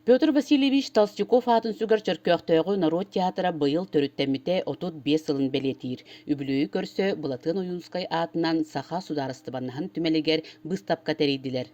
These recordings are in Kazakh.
Петр Васильевич Толстяков атын сүгір чөркөқтөөгү народ театра быйыл төрүттэмите отут 5 ылын белетир. Үбүлөйү көрсө Булатын Оюнскай атынан Саха сударыстыбаннаһын түмелегер быстапка терейдилер.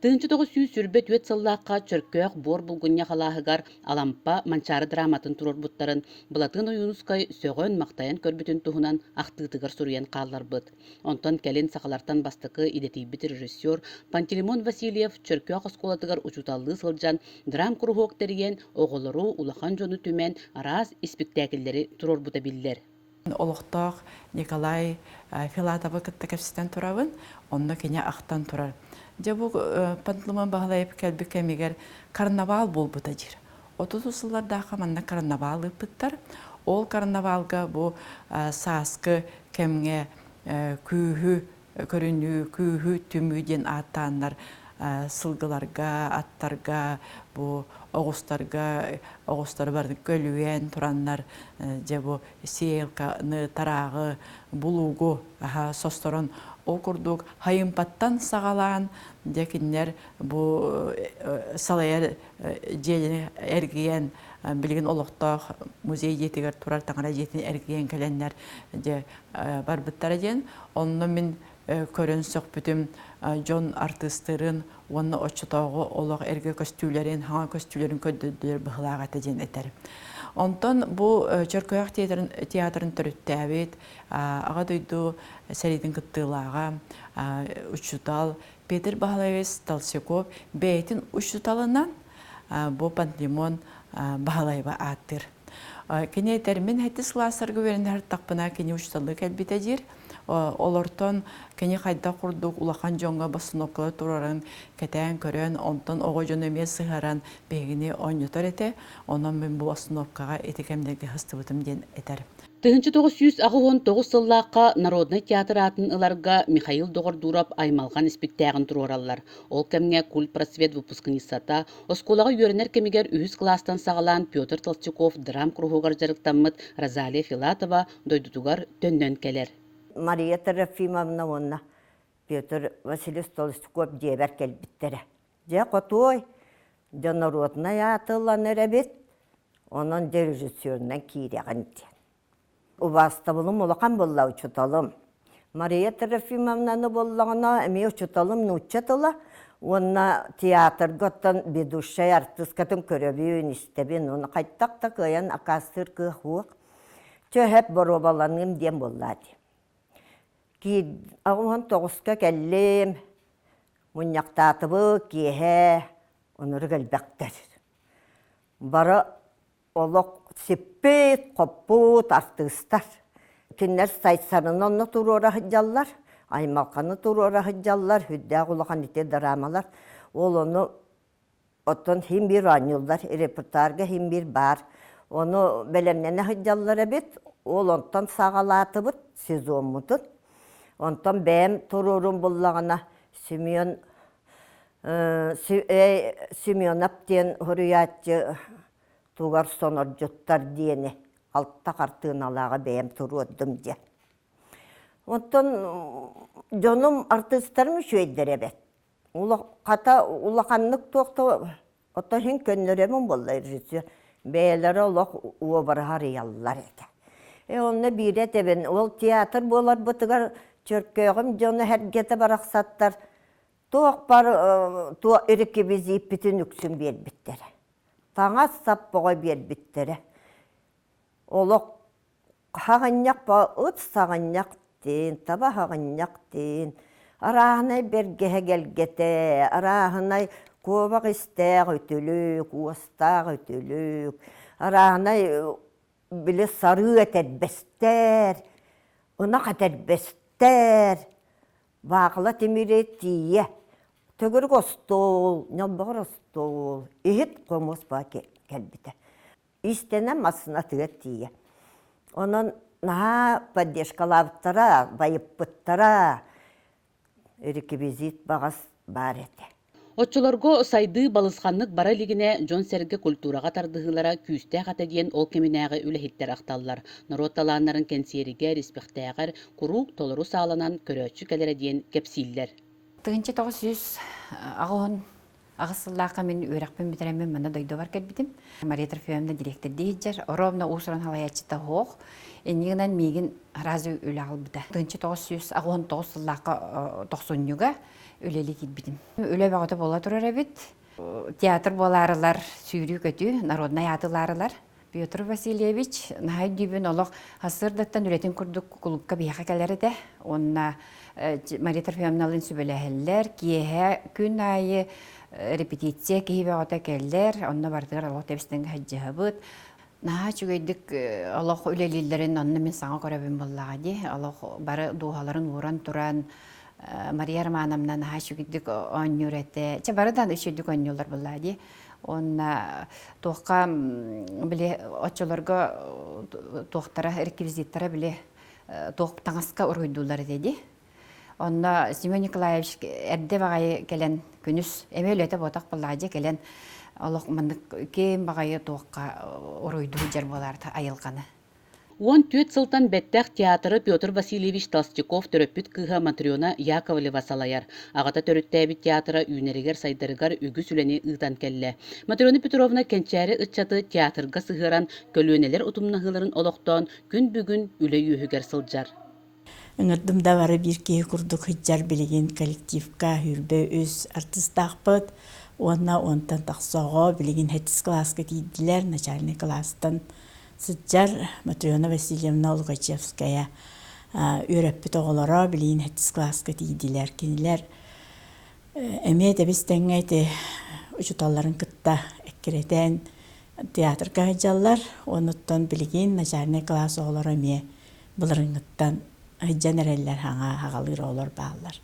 Тыынчы тоғы сүй сүрбет өт сыллаққа чөркөөх бор булгуння халаһыгар алампа манчары драматын турорбуттарын Булатын Оюнскай сөгөн мактайын көрбүтүн туһунан ахтыытыгар суруян каалларбыт. Онтон келин сахалартан бастыкы идетийбит режиссер Пантелеймон Васильев чөркөөх осколатыгар учуталлыы сылжан драм кругок терген оголору улахан жону түмен арас спектакльleri турорбута биллер. Олохтоох Николай Филатова кыттакапситен турабын, онно кене ахтан турар. Же бу Пантелеймон Баглаев келби кемигер карнавал болбута жир. 30-сылларда манна карнавал ыппыттар. Ол карнавалга бу саскы кемге күйхү көрүнүү, күйхү түмүден аттаннар сылгыларга, аттарга, бу оғыстар барды көлүен тураннар, же бу сейлканы тарагы, булугу состорон окурдук, хайымпаттан сагалаан, декиннер бу салайар желini эргиен билген олоқтақ музей жетігер турар таңыра жетін эргиен кәленнер де барбыттара ден. Онны мен көрін соқпүтім жон артыстырын, оны очытауғы олық әрге көстүлерін, хаңа көстүлерін көдділер бұғылаға тәден әтер. Онтон бұл Чөркөөх театрын түрітті әбет, аға дойду сәрейдің күттілаға, учутал, Петр Баглаев Толстяков бәйтін учуталынан бұл Пантелеймон Баглаева аттыр. Кене термин хәтті сыласырғы верінер тақпына кене учуталы кәлбеті жер, олортон кене қайда құрдық улахан жоңға басыноккалы турарын кәтән көрен, онтон оғы жөнеме сығаран бәгіне ойнытар әте, онан мен бұл басыноккаға етекемдегі хысты бұтым ден әтер. 1919 сыллаққа Народный театр атын ыларга Михаил Доғырдурап аймалған спектагын турораллар. Ол кәмге культ просвет выпускнисата, осколаға үйерінер кемегер үйіз кластан сағалан Петр Толстяков драм кругугар жарықтамыт Розалия Филатова дойдутугар төннөн келер. Мария Трофимовна онна Петр Васильевич Толстяков дебер келбиттері. Же қотой, же Народный атылан әрәбет, onun rejissöründen kiyiregen iti. Ubasta bulum olakan bolla uçutalım. Maria Trofimовнаны bollağına emi uçutalım nuçatıla. Ona tiyatr gottan biduşay artistkatın köröbüyün istebin. Onu kaytak da kıyan akastır kıhuq. Çö hep borobalanım diyen bolladı. Ki ağın toğuska kellim. Munyaktatıbı kihe. Onları gelbektir. Bara olok sippet, koput, artistlar. Kinler saytsanın turu orahıcallar. Aymalkanı turu orahıcallar. Hüddağ ulakan ite dramalar. Onu otun hem bir anyıllar. Repertarga hem bir bar. Onu belemnene hıcallar ebet. Ondan sağalatıbıt. Sezon mutun. Ondan benim tururum bullağına Semyon Aptiyen hürriyatçı tuğar sonorcuttar diyeni altta kartığın alağa benim turu öddüm diye. Ondan canım artistlarımı şu edder evet. Ulakanlık tuğda otan hin könleremin bollayır rejissör. Beylere ulak uğa barahar yallar ede. Onunla bir et eben, ol tiyatr bolar butıgar çörköğüm canı her gete baraksatlar. Tuğuk bar, tuğ erike bizi bütün üksün bir bittere. Tağa sap boğa bir bittere. Olak hağınyak bağı ıt sağınyak deyin, taba hağınyak deyin. Arağınay bergehe gelgete, arağınay kovak isteğ ötülük, uğustağ ötülük. Arağınay bile sarı eter bester, ınak eter bester. Bağla temiret diye. Tögür kostol, nabağır ostol. İhit komos bağı gelbite. İstenem asına tüget diye. Onun naha paddeşkalavtara, bayıppıttara rekvizit bağız бар ете. Отчолорго сайды балысқанlık бара лигине Жон Серге культураға тардыгылара күүстэ хата диен ол кеминäge үлехиттер акталлар. Народ талааннарын кенсиериге респектәгәр курук толору сааланан көрөөчү келере диен кепсиллер. Тыгынчы 900 ағын Ағысыллаққа мен өрәқпен бітеремен мана дойды бар кәлбітім. Мария Трофеевна директор дейджер. Оровна ұсыран халаячыта хоқ. Энегінен мегін разы өлі албыда. 1999 сыллаққа 90-юға өлелі кетбітім. Өлі бағыты бола тұрар әбет. Театр боларылар, сүйрі көті, народный атыларылар. Петр Васильевич, нахай дүйбін олық хасырдаттан үлетін күрдік клубқа бияқа кәлері де. Онна Мария Трофеевналың сөбеләхелләр, киеһә күн айы репетиция киһибе ота келләр, онна бардыгар Аллах тәбистән хаҗҗабыт. Наһа чүгәйдик Аллах үлелилләрен онны мен саңа көрәбен буллага ди. Аллах бары дуһаларын уран туран Мария Романовна наһа чүгәйдик оннюрәте. Ча барыдан ишедик оннюлар буллага ди. Онна тоққа биле очолорга тоқтара реквизиттара биле тоқ таңаска уройдулар деди. Онна Семен Николаевич әрде бағайы келен күнүс эмелете ботақ бұлладе келен Аллах мандык кем бағайы тоққа уройду жер боларды айылғаны. 14 сылтан бәттәк театры Петр Васильевич Толстяков төрөппүт кыха Матриона Яковлева салаяр. Ағата төрөттәбит театры үйнерегер сайдарыгар үгү сүлени ыытан келле. Матриона Петровна кенчәре ытчаты театрга сыгыран көлөнелер утумнахыларын олоқтон күн бүгүн үле үйүгер сылжар. Ыңырдым да бары бир кие курдук хыджар билеген коллективка хүрбе өз артистақпыт. Онна онтан тақсоға билеген хэтис класска тейділер, начальный класстан. Сыджар Матриона Васильевна Лугачевская үйрәппі тоғылара білейін хэтис класска тейділер. Кенілер әме дәбістен әйті ұчуталарын кытта әккеретен театр кағыджалар. Оныттан білеген начальный класс оғылар әме бұлырыңыттан хыджан әрелер хаңа хағалыр олар бағалар.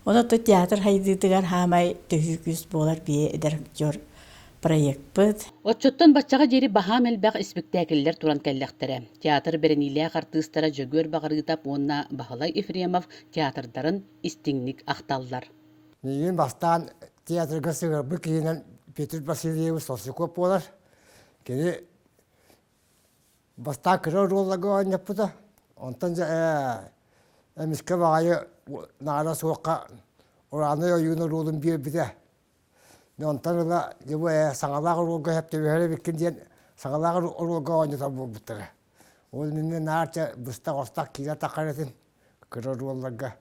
Онытты театр хайдыдығар хамай төхүкүс болар бие эдер актер проект быт. Отчоттан баччаға жери баһам элбәк спектакльлер туран кәлләхтере. Театр берениләк артисттара жөгөр багырытап, онна Бахалай Ефремов театрдарын истиңник акталлар. Мен бастан театрга сыгыр бу кийинен Петр Васильевич Толстяков болар. Кени бастан кыры роллага ойнаппыда. Онтан эмиске багайы нара соққа ураны ойуны ролын бир биде. Онтан да жебу саңалағы ролга хепте бері беккен ден саңалағы ролга ойната болбуттары. Ол менен нарча быстақ остақ киге тақаретін кыры ролларга.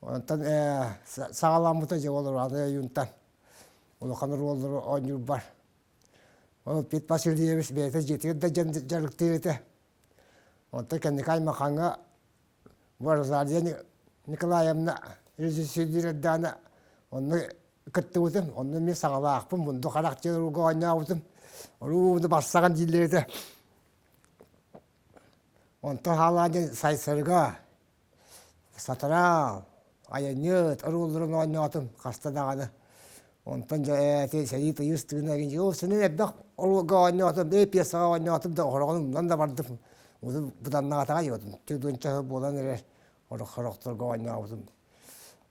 Онтан саңаламыта же ол ураны ойунтан. Олоқан роллары ойнур бар. Ол Петр Васильевич бейті жетігін да жарықтыреті. Онтан кәнекай мақанға Варзадия Николаевна режиссердерданы онны кытты өтім, онны мен саңалақпын, бұнды қарақ жеруға ойна өтім. Оруымды бассаған дейлерді. Онтан халады сайсырға, сатырал, аянет, ұрулырын ойна өтім, қастадағаны. Онтан сәйті үйістігіне кенже, о, сенен әбдақ ұруға ойна өтім, пьесаға ойна өтім да оғырғанымдан да бардым. Бұдан нағатаға еудің, төдөнчі болан әрер, ұрық-ұрықтырға ойна өтім.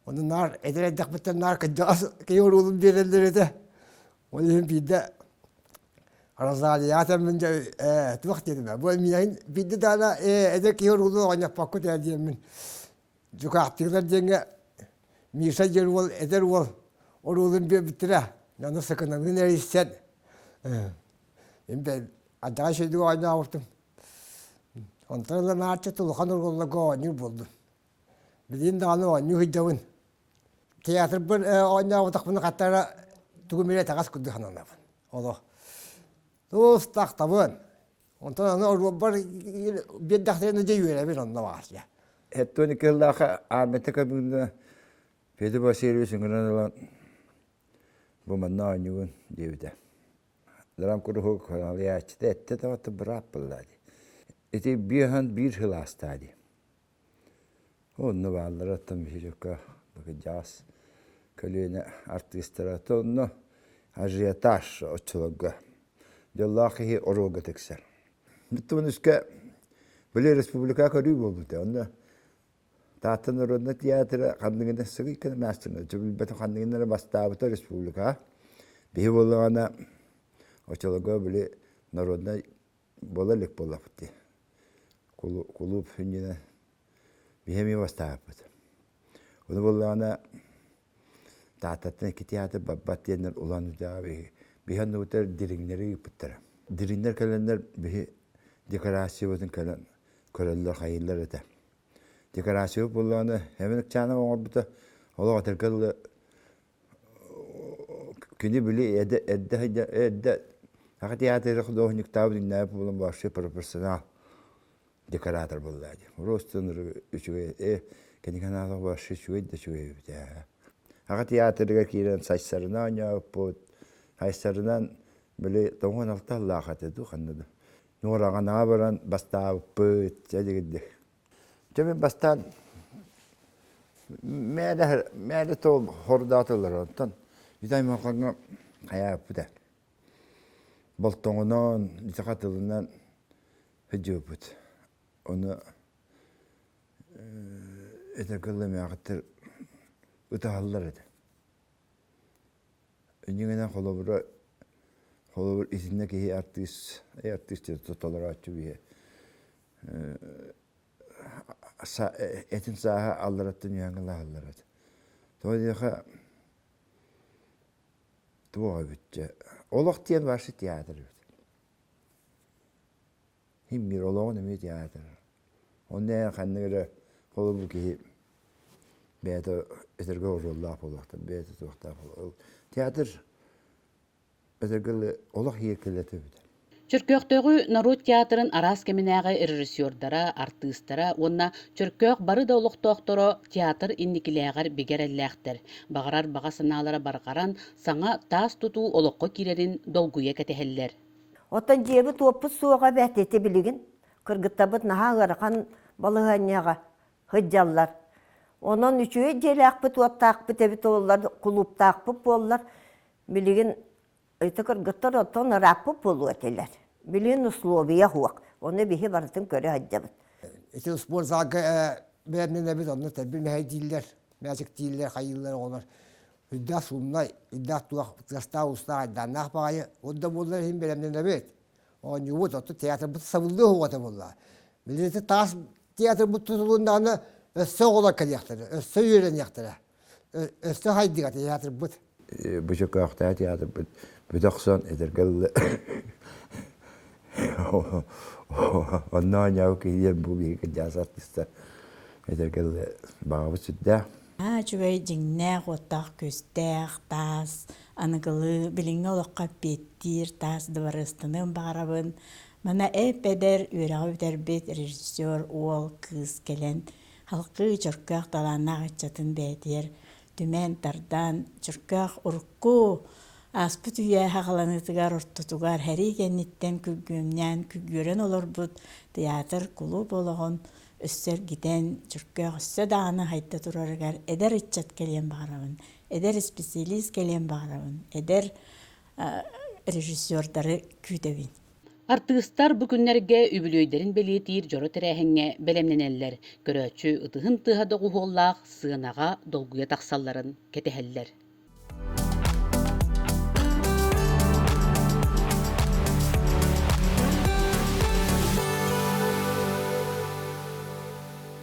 Оны нар, әдір-әддік біттен нар кәдіғас кейір ұлым берелдер еді. Оны ең бейді Розалия атам мен туақ дедім. Бұл мен бейді дана әдір кейір ұлы ойнап бақыт әдемін. Жүкақтығылар денге Миша жер ол, әдір ол, ол ұлым бер біттірі. Наны сықыныңын әрестен. Мен бәл адаға шейді ойна ауыртым. Онтарылар нарча тұлған ұлғылыға ойныр болдым. Білейін дағаны ойны хүйдауын. Театр бір ойна отақпыны қаттары түгімере тағас күрді қананабын. Олы. Тұс тақтабын. Онтан аны ұры бар беддақтарыны жей өрәбін онына бағасы. Әттөні келдақы Арметі көбігінде Петр Васильевич үңірін олан бұманна ойнуын дейбіді. Дырам күрі хөк алиячыды әтті таватты бір аппылады. Эти бихан бир хыластады. Онны баллар аттым бирөккө жас көлөне артисттер тонно ажиотаж очулга. Деллахи орога тексер. Битунуска биле республика көрүү болду. Онда Татын народный театр кандыгында сыгыйкын мастер. Жубилбет кандыгында бастабыта республика. Бе болгана очулга биле народный болалык болапты. Клуб хүніне беймей бастапыд. Оны болғана таататын iki театр баббат диеннер улан үдәбе. Биһан нутер дириңнәре путтара. Дириңнәр календар бихи декорациябытын кален көрөллөр хайыллар эте. Декорация булланы hemen чана оңорбута олоо теркел күнү били эдде ага театр художник табын булын башы профессионал декоратор буллады. Ростын үчүгө кенигана башы чуйд. Ага театрга кирен сачсарына няпот хайсарынан били тоңон алталлахаты ду ханнады. Норагана баран бастаппыт дегенде. Жемен бастан мәді тол хордатылар онтан. Видай мақанға қаяппыда. Болтоңынан, итақатылынан хүджөппіт. Оны әтіркілі мәғіттір ұтағалылар еді. Үнігінен қолыбыр исінне кейі артистер тұталар атчу бейе. Этин саха аллараттын яңгыла алларат. Той дейха туға бүтче. Олық тиен баршы театр бүт. Химмир олығын өме театр. Оннан қанныгыры қолыбыр кейі бәді өтіргі орыллақ олықтан, бәді туқтақ олық. Театр өтіргілі олық екілеті бүт. Чөркөктөгү народ театрын арас кеминäge режиссердара, артисттара, онна чөркөк бары да олуктоокторо театр инникилээгэр бигереллээхтер. Багарар бага санаалара баргаран саңа таас тутуу олокко кирерин долгуя кетехеллер. Отан жебі топпы суға бәтеті білігін, кыргыттабыт наға ғырқан балығанияға хыджаллар. Онан үшуе желәқпіт, оттақпіт, әбіт олар, құлыптақпыт болар, білігін это кыргыттар оттан раппыт болу әтелер. Білігін условия хуақ, оны бейі бартын көрі хаджабыт. Эти спорт залга бәрінен әбет оны тәбір мәй дейлер, мәзік дейлер, қайылар олар. Үддақ сумнай, үддақ туақ тұраста ұста айданнақ бағайы, онда болар хем бәрінен әбет. Он юбыт отты театр бұт сабылды хуғаты болар. Білеті тас театр бұт тұтылуындағыны өссі оғылар кәдектірі, өссі үйрен ектірі, өссі хайдыға театр бұт. Бұшық қақта театр бұт, бұтақсан әдіргілі. Ondan yağı ki bu bir kıyasat işte. Özellikle bağlı sütte. Чугай жиңнәк, оттақ көстәк, тас, анығылы, біліңі олыққа беттір, тас дұбарыстының бағарабын. Мана әпәдер, үйрағы өтербет режиссер, ол, кыз келен, халқы чұркақ таланақ атчатын бәдер, түмен тардан, чұркақ ұрқу, аспыт үйе хағаланытыгар ұрттутугар, әрі кенниттен күгімнен күгірін олар бұд, театр клуб олығын, өссер гитен чүркөк өссө дағаны хайта турарыгар эдер итчат келен бағарабын, эдер специалист келен бағарабын, эдер режиссердары күйтебин. Артисттар bu günlerge übülöydерин beliyetiyir joro terehenge belemlenenler. Göröçü ıtıhın tıhada guhollaq sığınağa dolguya taqsalların keteheller.